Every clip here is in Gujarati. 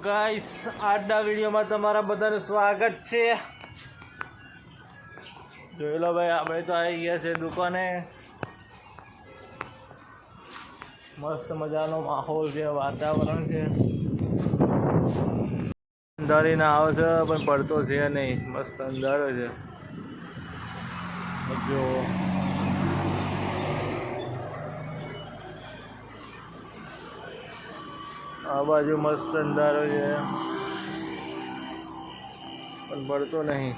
ગાઈસ આજના વિડીયોમાં તમારા બધાનું સ્વાગત છે। જોઈ લો ભાઈ, આપણે તો આવી ગયા છે દુકાને। મસ્ત મજાનો માહોલ છે, વાતાવરણ છે। અંધારી ના આવે છે પણ પડતો છે નહીં, મસ્ત અંધારો છે। જો આ બાજુ મસ્ત અંધારો છે પણ પડતો નહીં।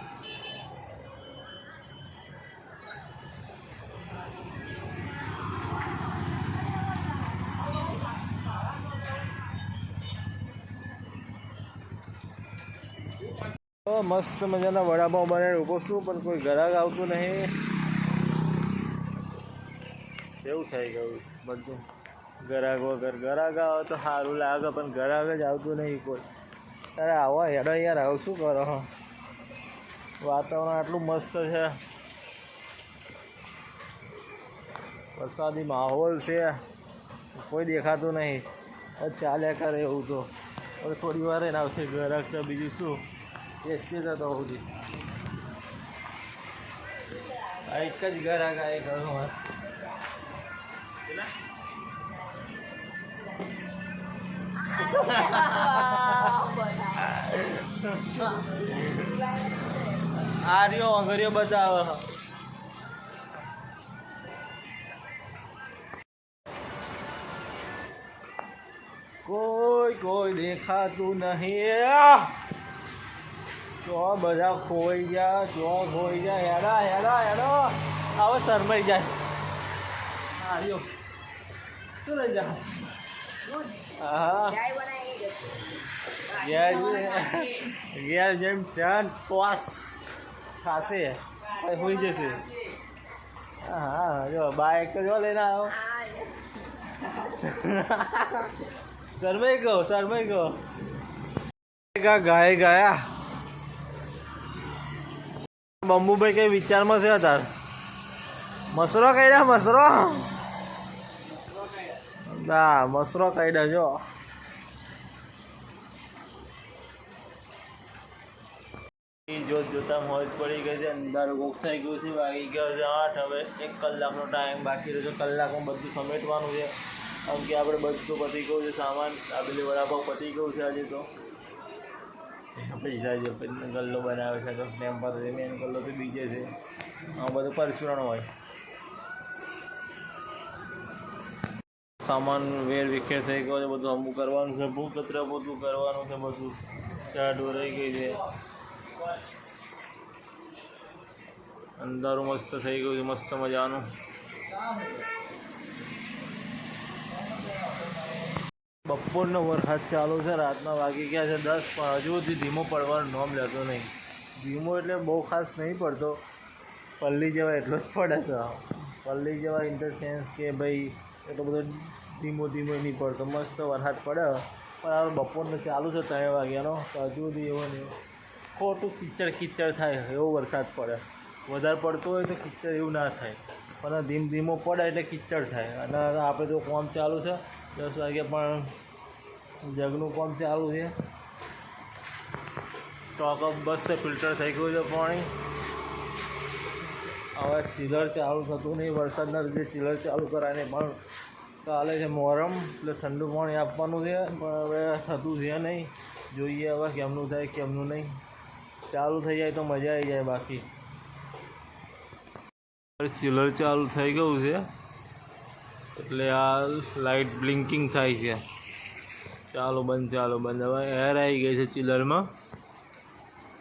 મસ્ત મજાના વડાપાઉં બનાવીને ઊભો છું પણ કોઈ ગ્રાહક આવતું નહીં। એવું થઈ ગયું બધું, ગ્રાહક વગર। ગ્રાહક આવે તો સારું લાગે પણ ગ્રાહક જ આવતું નહીં કોઈ। અરે આવો હેડો યાર, આવું શું કરો? વાતાવરણ આટલું મસ્ત છે, વરસાદી માહોલ છે, કોઈ દેખાતું નહીં। ચાલ્યા કરે એવું તો હવે થોડી વાર એને આવશે ગ્રાહક, તો બીજું શું એસી જતો સુધી એક જ ગ્રાહક આવે ઘરમાં। આર્યો અંગરીઓ બતાવે। કોઈ દેખાતું નહીં। જો બધા ખોઈ ગયા, હેડા હેડા હેડો આવો શરમાઈ જાય। આર્યો શું લઈ જા? હા ઘેર જેમ ચાંદ ટોસ ખાશે પછી હોઈ જશે। હા જો બાઇક તો જો લઈને આવ્યો। શરમાઈ ગયો। ગાય ગયા બંબુભાઈ કઈ વિચારમાં છે તાર? મસરો કાઢ્યા, મસરો ના મસરો કાઢ્યા જો। જોતા મોજ પડી ગઈ છે, અંધારું કોક થઈ ગયું છે, વાગી ગયો છે 8। હવે 1 કલાકનો ટાઈમ બાકી રહ્યો છે। કલાકમાં બધું સમેટવાનું છે, કેમ કે આપણે બધું પતી ગયું છે, સામાન આપેલી વડાપાઉં પતી ગયું છે આજે તો। પૈસા જે ગલ્લો બનાવે છે તો ટેમ્પર મેન ગલ્લો તો બીજે છે, આ બધું પરચુરણ હોય। સામાન વેર વિખેર થઈ ગયો છે, બધું અમુક કરવાનું છે, કચરા પોતું કરવાનું છે, બધું ચા ઢોરાઈ ગઈ છે। અંધારું મસ્ત થઈ ગયું છે, મસ્ત મજાનું। બપોરનો વરસાદ ચાલુ છે, રાતના વાગી ગયા છે 10 પણ હજુ સુધી ધીમો પડવાનું નામ લેતો નહીં। ધીમો એટલે બહુ ખાસ નહીં પડતો, પલ્લી જેવા એટલો જ પડે છે। પલ્લી જેવા ઇન ધ સેન્સ કે ભાઈ એટલો બધો ધીમો નહીં પડતો, મસ્ત વરસાદ પડે। પણ હવે બપોરનો ચાલુ છે 3 વાગ્યાનો, તો હજુ સુધી એવો નહીં, ખોટું કિચડ થાય એવો વરસાદ પડે। વધારે પડતો હોય તો કિચડ એવું ના થાય, પણ ધીમો પડે એટલે કિચડ થાય। અને આપણે તો કામ ચાલુ છે 10 વાગે, પણ જગનું કામ ચાલુ છે। સ્ટોકઅપ બસ ફિલ્ટર થઈ ગયું છે પાણી। હવે ચિલર ચાલુ થતું નહીં, વરસાદના લીધે ચિલર ચાલુ કરાવીને પણ ચાલે છે મોરમ, એટલે ઠંડુ પાણી આપવાનું છે, પણ હવે થતું છે નહીં। જોઈએ હવે કેમનું થાય કેમનું નહીં। ચાલુ થઈ જાય તો મજા આવી જાય। બાકી ચિલર ચાલુ થઈ ગયું છે એટલે આ લાઇટ બ્લિંકિંગ થાય છે, ચાલો બંધ। હવે એર આવી ગઈ છે ચિલરમાં,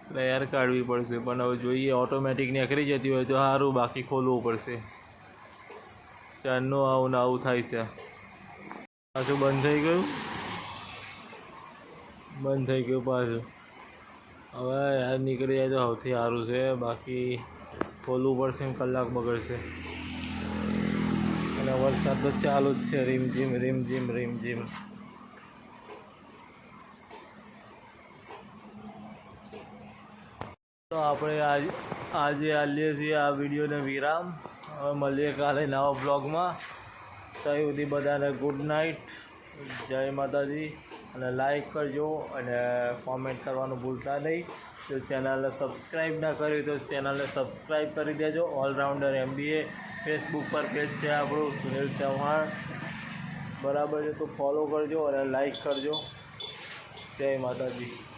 એટલે એર કાઢવી પડશે, પણ હવે જોઈએ ઓટોમેટિક નીકળી જતી હોય તો સારું, બાકી ખોલવું પડશે। ચારનું આવું ને આવું થાય છે। પાછું બંધ થઈ ગયું પાછું। હવે યાર નીકળી જાય તો સૌથી સારું છે, બાકી ખોલવું પડશે, કલાક બગડશે। અને વરસાદ તો ચાલુ જ છે, રીમઝીમ। તો આપણે આજે આલીએ છીએ આ વિડીયોને વિરામ। હવે મળીએ કાલે નવા બ્લોગમાં। ત્યાં સુધી બધાને ગુડ નાઇટ, જય માતાજી। અને લાઈક કરજો અને કોમેન્ટ કરવાનું ભૂલતા નહીં. જો ચેનલને સબસ્ક્રાઈબ ના કરી તો ચેનલને સબસ્ક્રાઈબ કરી દેજો. ઓલરાઉન્ડર MBA ફેસબુક પર પેજ છે આપણું, સુનિલ ચૌહાણ, બરાબર છે, તો ફોલો કરજો અને લાઈક કરજો. જય માતાજી.